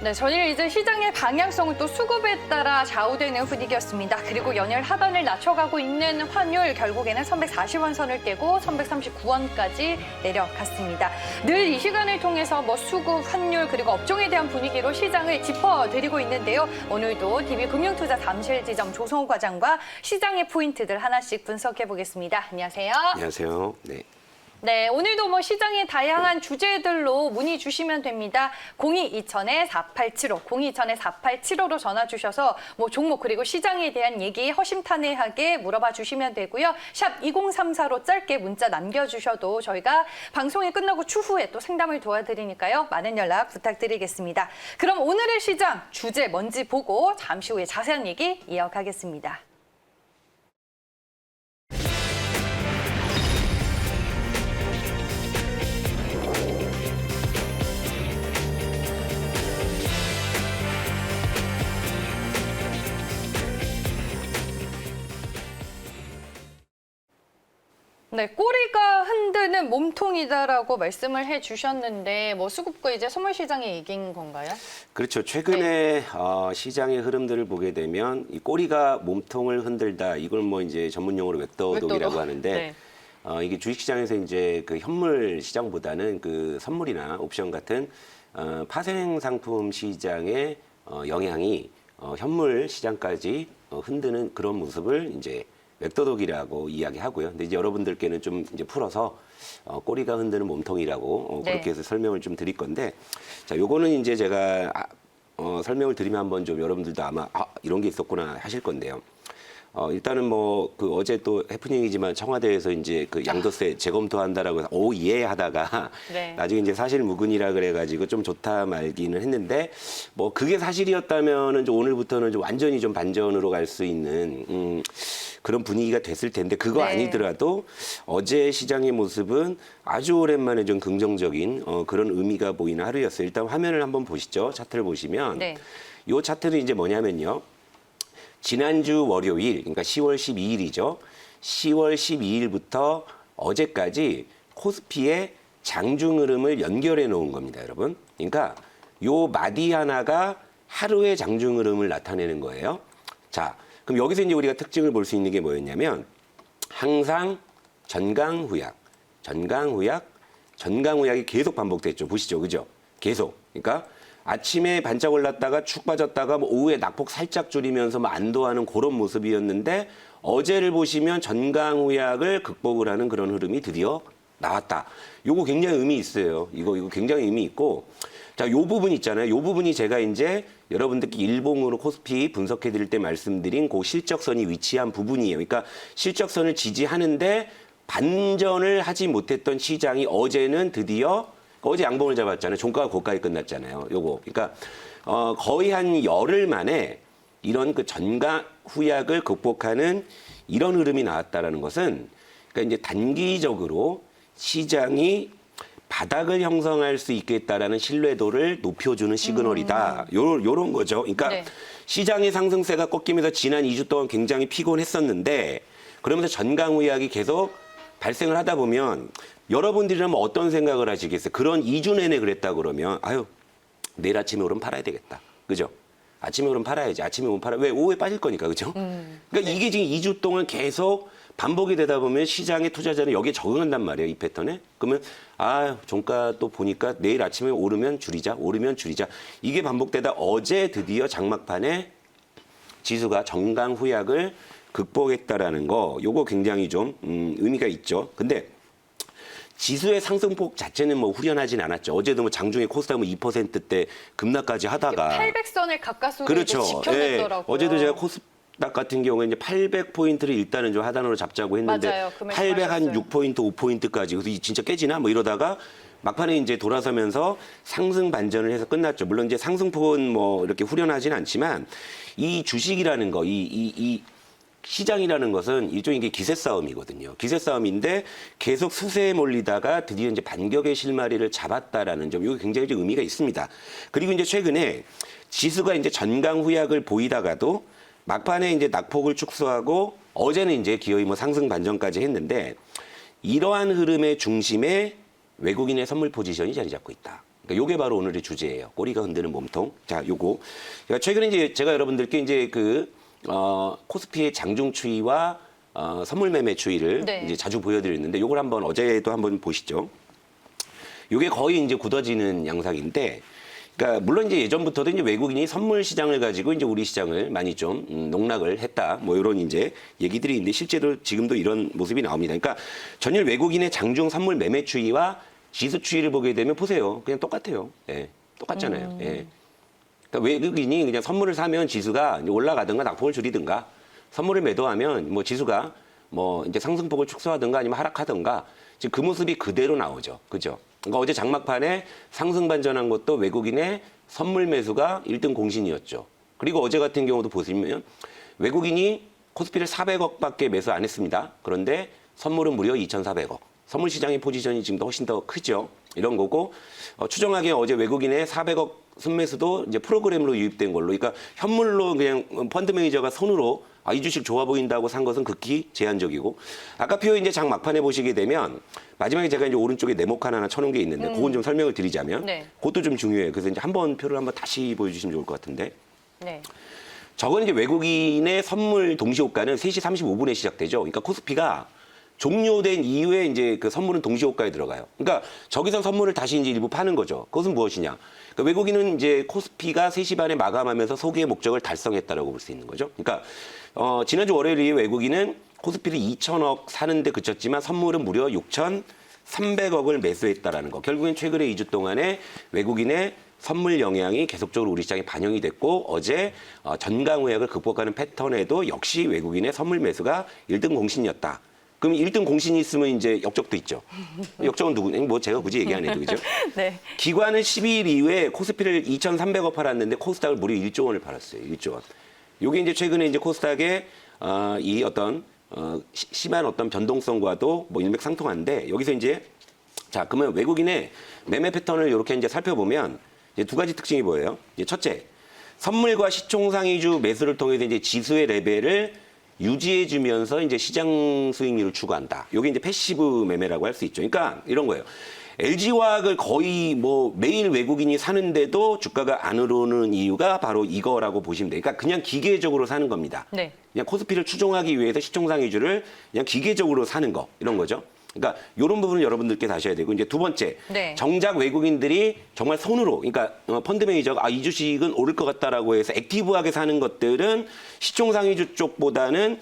네, 전일 이제 시장의 방향성은 또 수급에 따라 좌우되는 분위기였습니다. 그리고 연일 하단을 낮춰가고 있는 환율 결국에는 340원 선을 깨고 339원까지 내려갔습니다. 늘 이 시간을 통해서 수급, 환율 그리고 업종에 대한 분위기로 시장을 짚어드리고 있는데요. 오늘도 DB금융투자 잠실지점 조성호 과장과 시장의 포인트들 하나씩 분석해 보겠습니다. 안녕하세요. 안녕하세요. 네. 네, 오늘도 시장의 다양한 주제들로 문의 주시면 됩니다. 02-2000-4875, 02-2000-4875로 전화 주셔서 종목 그리고 시장에 대한 얘기 허심탄회하게 물어봐 주시면 되고요. 샵 2034로 짧게 문자 남겨주셔도 저희가 방송이 끝나고 추후에 또 상담을 도와드리니까요. 많은 연락 부탁드리겠습니다. 그럼 오늘의 시장 주제 뭔지 보고 잠시 후에 자세한 얘기 이어가겠습니다. 네, 꼬리가 흔드는 몸통이다라고 말씀을 해주셨는데 수급과 이제 선물 시장이 이긴 건가요? 그렇죠. 최근에 시장의 흐름들을 보게 되면 이 꼬리가 몸통을 흔들다 이걸 이제 전문용어로 웹더독이라고 하는데 네. 이게 주식시장에서 이제 그 현물 시장보다는 그 선물이나 옵션 같은 파생 상품 시장의 영향이 현물 시장까지 흔드는 그런 모습을 이제 웹더독이라고 이야기하고요. 근데 이제 여러분들께는 좀 이제 풀어서 꼬리가 흔드는 몸통이라고 네. 그렇게 해서 설명을 좀 드릴 건데, 자, 요거는 이제 제가 설명을 드리면 한번 좀 여러분들도 아마 이런 게 있었구나 하실 건데요. 일단은 그 어제 또 해프닝이지만 청와대에서 이제 그 양도세 재검토한다라고 해서 예 하다가 네. 나중에 이제 사실무근이라 그래가지고 좀 좋다 말기는 했는데 그게 사실이었다면은 좀 오늘부터는 좀 완전히 좀 반전으로 갈 수 있는 그런 분위기가 됐을 텐데 그거 네. 아니더라도 어제 시장의 모습은 아주 오랜만에 좀 긍정적인 그런 의미가 보이는 하루였어요. 일단 화면을 한번 보시죠. 차트를 보시면 네. 이 차트는 이제 뭐냐면요. 지난주 월요일, 그러니까 10월 12일이죠. 10월 12일부터 어제까지 코스피의 장중 흐름을 연결해 놓은 겁니다, 여러분. 그러니까 요 마디 하나가 하루의 장중 흐름을 나타내는 거예요. 자, 그럼 여기서 이제 우리가 특징을 볼 수 있는 게 뭐였냐면 항상 전강후약, 전강후약이 계속 반복됐죠. 보시죠, 그죠? 계속. 그러니까 아침에 반짝 올랐다가 축 빠졌다가 오후에 낙폭 살짝 줄이면서 안도하는 그런 모습이었는데 어제를 보시면 전강후약을 극복을 하는 그런 흐름이 드디어 나왔다. 요거 굉장히 의미 있어요. 이거 굉장히 의미 있고. 자, 요 부분 있잖아요. 요 부분이 제가 이제 여러분들께 일봉으로 코스피 분석해 드릴 때 말씀드린 그 실적선이 위치한 부분이에요. 그러니까 실적선을 지지하는데 반전을 하지 못했던 시장이 어제는 드디어 어제 양봉을 잡았잖아요. 종가가 고가에 끝났잖아요. 요거. 그러니까 거의 한 열흘 만에 이런 그 전가 후약을 극복하는 이런 흐름이 나왔다라는 것은 그러니까 이제 단기적으로 시장이 바닥을 형성할 수 있겠다라는 신뢰도를 높여주는 시그널이다. 요런 거죠. 그러니까 네. 시장의 상승세가 꺾이면서 지난 2주 동안 굉장히 피곤했었는데 그러면서 전강후약이 계속 발생을 하다 보면 여러분들이라면 어떤 생각을 하시겠어요? 그런 2주 내내 그랬다 그러면 내일 아침에 오르면 팔아야 되겠다. 그죠? 아침에 오르면 팔아야지. 아침에 오면 팔아. 왜? 오후에 빠질 거니까. 그죠? 그러니까 이게 지금 2주 동안 계속 반복이 되다 보면 시장의 투자자는 여기에 적응한단 말이에요. 이 패턴에. 그러면 종가 또 보니까 내일 아침에 오르면 줄이자. 이게 반복되다 어제 드디어 장막판에 지수가 전강후약을 극복했다라는 거. 요거 굉장히 좀 의미가 있죠. 근데 지수의 상승폭 자체는 후련하진 않았죠. 어제도 장중에 코스닥 2%대 급락까지 하다가 800선을 가까스로 그렇죠. 지켜냈더라고요. 어제도 제가 코스닥 같은 경우에 이제 800포인트를 일단은 좀 하단으로 잡자고 했는데 맞아요. 그 말씀 806포인트, 5포인트까지 그래서 진짜 깨지나 이러다가 막판에 이제 돌아서면서 상승 반전을 해서 끝났죠. 물론 이제 상승폭은 이렇게 후련하진 않지만 이 주식이라는 거, 이 시장이라는 것은 일종의 게 기세 싸움이거든요. 기세 싸움인데 계속 수세에 몰리다가 드디어 이제 반격의 실마리를 잡았다라는 점, 이게 굉장히 좀 의미가 있습니다. 그리고 이제 최근에 지수가 이제 전강후약을 보이다가도 막판에 이제 낙폭을 축소하고 어제는 이제 기어이 상승 반전까지 했는데 이러한 흐름의 중심에 외국인의 선물 포지션이 자리 잡고 있다. 그러니까 요게 바로 오늘의 주제예요. 꼬리가 흔드는 몸통. 자, 요거. 그러니까 최근에 이제 제가 여러분들께 이제 코스피의 장중 추이와 선물 매매 추이를 네. 이제 자주 보여드렸는데 요걸 한번 어제도 한번 보시죠. 요게 거의 이제 굳어지는 양상인데, 그러니까 물론 이제 예전부터도 이제 외국인이 선물 시장을 가지고 이제 우리 시장을 많이 좀 농락을 했다. 뭐 이런 이제 얘기들이 있는데 실제로 지금도 이런 모습이 나옵니다. 그러니까 전일 외국인의 장중 선물 매매 추이와 지수 추이를 보게 되면 보세요. 그냥 똑같아요. 예. 똑같잖아요. 예. 그러니까 외국인이 그냥 선물을 사면 지수가 이제 올라가든가 낙폭을 줄이든가, 선물을 매도하면 뭐 지수가 뭐 이제 상승폭을 축소하든가 아니면 하락하든가, 지금 그 모습이 그대로 나오죠. 그죠? 그러니까 어제 장막판에 상승 반전한 것도 외국인의 선물 매수가 1등 공신이었죠. 그리고 어제 같은 경우도 보시면 외국인이 코스피를 400억밖에 매수 안 했습니다. 그런데 선물은 무려 2,400억. 선물 시장의 포지션이 지금 훨씬 더 크죠. 이런 거고, 추정하기에 어제 외국인의 400억 순매수도 이제 프로그램으로 유입된 걸로, 그러니까 현물로 그냥 펀드 매니저가 손으로 이 주식 좋아 보인다고 산 것은 극히 제한적이고, 아까 표 이제 장 막판에 보시게 되면 마지막에 제가 이제 오른쪽에 네모 칸 하나 쳐놓은 게 있는데 그건 좀 설명을 드리자면 네. 그것도 좀 중요해요. 그래서 이제 한번 표를 한번 다시 보여주시면 좋을 것 같은데, 네. 저건 이제 외국인의 선물 동시호가는 3시 35분에 시작되죠. 그러니까 코스피가 종료된 이후에 이제 그 선물은 동시호가에 들어가요. 그러니까 저기서 선물을 다시 이제 일부 파는 거죠. 그것은 무엇이냐? 그러니까 외국인은 이제 코스피가 3시 반에 마감하면서 소기의 목적을 달성했다라고 볼 수 있는 거죠. 그러니까 지난주 월요일 이후에 외국인은 코스피를 2천억 사는데 그쳤지만 선물은 무려 6,300억을 매수했다라는 거. 결국엔 최근에 2주 동안에 외국인의 선물 영향이 계속적으로 우리 시장에 반영이 됐고, 어제 전강호약을 극복하는 패턴에도 역시 외국인의 선물 매수가 1등 공신이었다. 그럼 1등 공신이 있으면 이제 역적도 있죠. 역적은 누구? 뭐 제가 굳이 얘기 안 해도 그죠? 네. 기관은 12일 이후에 코스피를 2,300억 팔았는데 코스닥을 무려 1조 원을 팔았어요. 1조 원. 요게 이제 최근에 이제 코스닥의 이 어떤 심한 어떤 변동성과도 뭐 일맥상통한데, 여기서 이제 자, 그러면 외국인의 매매 패턴을 이렇게 이제 살펴보면 이제 두 가지 특징이 보여요. 이제 첫째, 선물과 시총상위주 매수를 통해서 이제 지수의 레벨을 유지해주면서 이제 시장 수익률을 추구한다. 이게 이제 패시브 매매라고 할 수 있죠. 그러니까 이런 거예요. LG화학을 거의 뭐 매일 외국인이 사는데도 주가가 안 오르는 이유가 바로 이거라고 보시면 돼요. 그러니까 그냥 기계적으로 사는 겁니다. 네. 그냥 코스피를 추종하기 위해서 시총상 위주를 그냥 기계적으로 사는 거, 이런 거죠. 그러니까 이런 부분을 여러분들께 다셔야 되고, 이제 두 번째, 네. 정작 정작 외국인들이 정말 손으로, 그러니까 펀드 매니저가 이 주식은 오를 것 같다라고 해서 액티브하게 사는 것들은 시총상위주 쪽보다는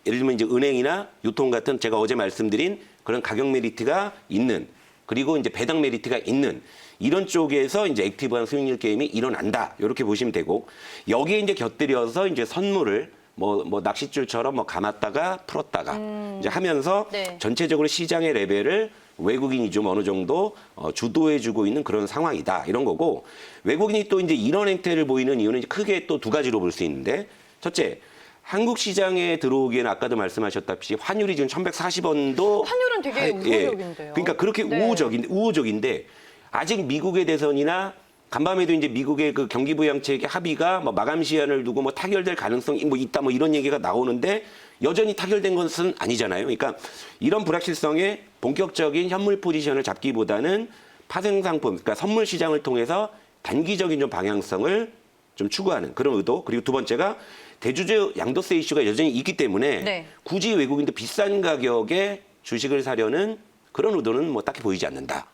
예를 들면 이제 은행이나 유통 같은 제가 어제 말씀드린 그런 가격 메리트가 있는, 그리고 이제 배당 메리트가 있는 이런 쪽에서 이제 액티브한 수익률 게임이 일어난다. 이렇게 보시면 되고, 여기에 이제 곁들여서 이제 선물을 뭐 낚싯줄처럼 뭐 감았다가 풀었다가 이제 하면서 네. 전체적으로 시장의 레벨을 외국인이 좀 어느 정도 주도해주고 있는 그런 상황이다, 이런 거고, 외국인이 또 이제 이런 행태를 보이는 이유는 이제 크게 또 두 가지로 볼 수 있는데, 첫째, 한국 시장에 들어오기에는 아까도 말씀하셨다시피 환율이 지금 1,140원도 환율은 되게 우호적인데요. 그러니까 그렇게 네. 우호적인데 아직 미국의 대선이나 간밤에도 이제 미국의 그 경기부양책의 합의가 뭐 마감 시한을 두고 뭐 타결될 가능성이 뭐 있다, 뭐 이런 얘기가 나오는데 여전히 타결된 것은 아니잖아요. 그러니까 이런 불확실성에 본격적인 현물 포지션을 잡기보다는 파생상품, 그러니까 선물 시장을 통해서 단기적인 좀 방향성을 좀 추구하는 그런 의도. 그리고 두 번째가 대주주 양도세 이슈가 여전히 있기 때문에 네. 굳이 외국인들 비싼 가격에 주식을 사려는 그런 의도는 뭐 딱히 보이지 않는다.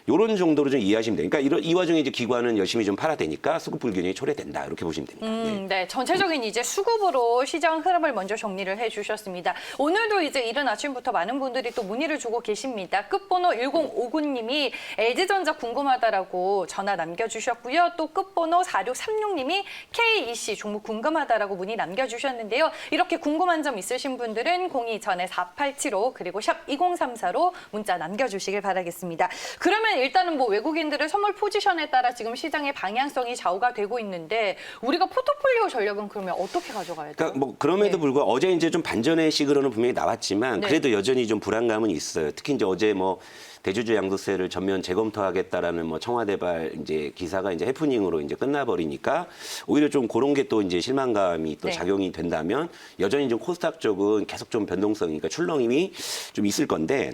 요런 정도로 좀 이해하시면 돼요. 그러니까 이 와중에 이제 기관은 열심히 좀 팔아대니까 수급 불균형이 초래된다. 이렇게 보시면 됩니다. 네, 전체적인 이제 수급으로 시장 흐름을 먼저 정리를 해주셨습니다. 오늘도 이제 이른 아침부터 많은 분들이 또 문의를 주고 계십니다. 끝번호 1059님이 LG전자 궁금하다라고 전화 남겨주셨고요. 또 끝번호 4636님이 KEC 종목 궁금하다라고 문의 남겨주셨는데요. 이렇게 궁금한 점 있으신 분들은 02-전에-4875 그리고 샵 2034로 문자 남겨주시길 바라겠습니다. 그러면 일단은 뭐 외국인들의 선물 포지션에 따라 지금 시장의 방향성이 좌우가 되고 있는데 우리가 포트폴리오 전략은 그러면 어떻게 가져가야 돼요? 그러니까 뭐 그럼에도 불구하고 어제 이제 좀 반전의 시그널은 분명히 나왔지만 네. 그래도 여전히 좀 불안감은 있어요. 특히 이제 어제 뭐 대주주 양도세를 전면 재검토하겠다라는 뭐 청와대발 이제 기사가 이제 해프닝으로 이제 끝나버리니까 오히려 좀 그런 게 또 이제 실망감이 또 네. 작용이 된다면 여전히 좀 코스닥 쪽은 계속 좀 변동성이니까 출렁임이 좀 있을 건데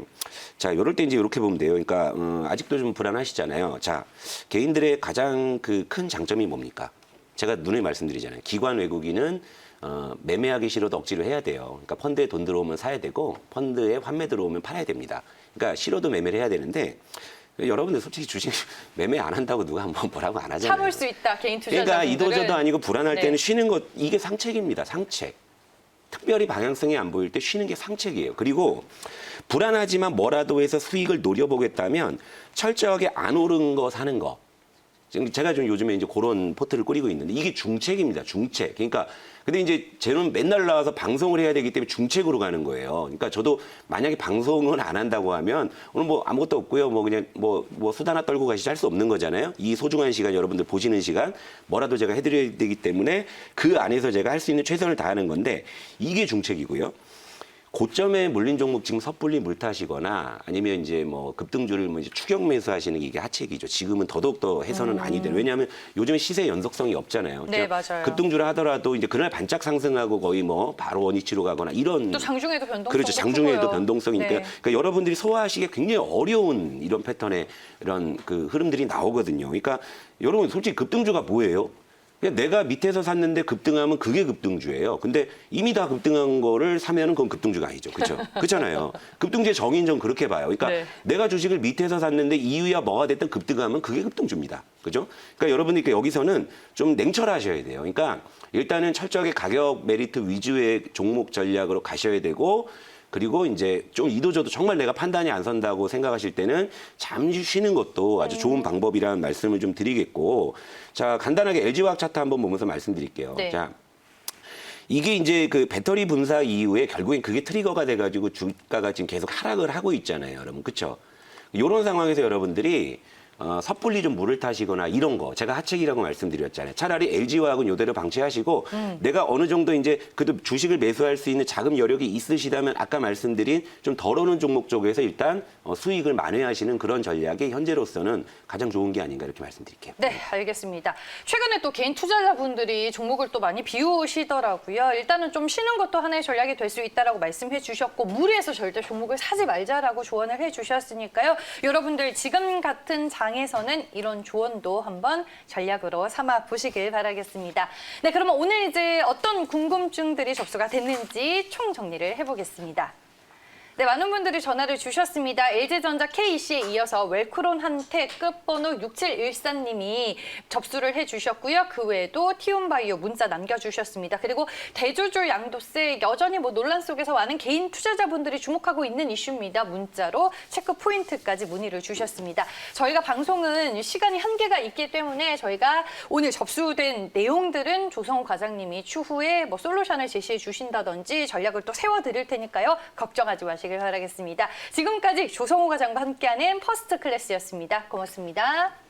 자, 이럴 때 이제 이렇게 보면 돼요. 그러니까 아직도 좀 불안하시잖아요. 자, 개인들의 가장 그 큰 장점이 뭡니까? 제가 눈에 말씀드리잖아요. 기관 외국인은 매매하기 싫어도 억지로 해야 돼요. 그러니까 펀드에 돈 들어오면 사야 되고 펀드에 환매 들어오면 팔아야 됩니다. 그러니까 싫어도 매매를 해야 되는데 여러분들 솔직히 주식 매매 안 한다고 누가 한번 뭐라고 안 하잖아요. 참을 수 있다, 개인 투자자분들은. 그러니까 이도저도 아니고 불안할 네. 때는 쉬는 것 이게 상책입니다. 상책. 특별히 방향성이 안 보일 때 쉬는 게 상책이에요. 그리고 불안하지만 뭐라도 해서 수익을 노려보겠다면 철저하게 안 오른 거 사는 거. 지금 제가 좀 요즘에 이제 그런 포트를 꾸리고 있는데 이게 중책입니다. 중책. 그러니까 근데 이제 쟤는 맨날 나와서 방송을 해야 되기 때문에 중책으로 가는 거예요. 그러니까 저도 만약에 방송은 안 한다고 하면 오늘 뭐 아무것도 없고요. 뭐 그냥 뭐 수다 하나 떨고 가시지 할 수 없는 거잖아요. 이 소중한 시간 여러분들 보시는 시간 뭐라도 제가 해드려야 되기 때문에 그 안에서 제가 할 수 있는 최선을 다하는 건데 이게 중책이고요. 고점에 물린 종목 지금 섣불리 물타시거나 아니면 이제 뭐 급등주를 뭐 이제 추격 매수하시는 게 이게 하책이죠. 지금은 더더욱 더 해서는 아니 돼요. 왜냐하면 요즘에 시세 연속성이 없잖아요. 네, 그러니까 맞아요. 급등주를 하더라도 이제 그날 반짝 상승하고 거의 뭐 바로 원위치로 가거나 이런 또 장중에도 변동성 그렇죠. 장중에도 크고요. 변동성이니까 네. 그러니까 여러분들이 소화하시기 굉장히 어려운 이런 패턴의 이런 그 흐름들이 나오거든요. 그러니까 여러분 솔직히 급등주가 뭐예요? 그냥 내가 밑에서 샀는데 급등하면 그게 급등주예요. 근데 이미 다 급등한 거를 사면은 그건 급등주가 아니죠. 그렇죠? 그렇잖아요. 급등주의 정의는 좀 그렇게 봐요. 그러니까 네. 내가 주식을 밑에서 샀는데 이유야 뭐가 됐든 급등하면 그게 급등주입니다. 그죠? 그러니까 여러분들 여기서는 좀 냉철하셔야 돼요. 그러니까 일단은 철저하게 가격 메리트 위주의 종목 전략으로 가셔야 되고 그리고 이제 좀 이도저도 정말 내가 판단이 안 선다고 생각하실 때는 잠시 쉬는 것도 아주 좋은 방법이라는 말씀을 좀 드리겠고 자 간단하게 LG화학 차트 한번 보면서 말씀드릴게요. 네. 자 이게 이제 그 배터리 분사 이후에 결국엔 그게 트리거가 돼가지고 주가가 지금 계속 하락을 하고 있잖아요, 여러분. 그렇죠? 이런 상황에서 여러분들이 섣불리 좀 물을 타시거나 이런 거 제가 하책이라고 말씀드렸잖아요. 차라리 LG화학은 이대로 방치하시고 내가 어느 정도 이제 그래도 주식을 매수할 수 있는 자금 여력이 있으시다면 아까 말씀드린 좀 덜 오는 종목 쪽에서 일단 수익을 만회하시는 그런 전략이 현재로서는 가장 좋은 게 아닌가 이렇게 말씀드릴게요. 네, 알겠습니다. 최근에 또 개인 투자자분들이 종목을 또 많이 비우시더라고요. 일단은 좀 쉬는 것도 하나의 전략이 될 수 있다라고 말씀해 주셨고 무리해서 절대 종목을 사지 말자라고 조언을 해 주셨으니까요. 여러분들 지금 같은 장에서는 이런 조언도 한번 전략으로 삼아 보시길 바라겠습니다. 네, 그러면 오늘 이제 어떤 궁금증들이 접수가 됐는지 총 정리를 해보겠습니다. 네, 많은 분들이 전화를 주셨습니다. LG전자 KC에 이어서 웰크론 한테 끝번호 6714님이 접수를 해주셨고요. 그 외에도 티움바이오 문자 남겨주셨습니다. 그리고 대주주 양도세 여전히 뭐 논란 속에서 많은 개인 투자자분들이 주목하고 있는 이슈입니다. 문자로 체크 포인트까지 문의를 주셨습니다. 저희가 방송은 시간이 한계가 있기 때문에 저희가 오늘 접수된 내용들은 조성우 과장님이 추후에 뭐 솔루션을 제시해 주신다든지 전략을 또 세워드릴 테니까요. 걱정하지 마시길 바라겠습니다. 지금까지 조성우 과장과 함께하는 퍼스트 클래스였습니다. 고맙습니다.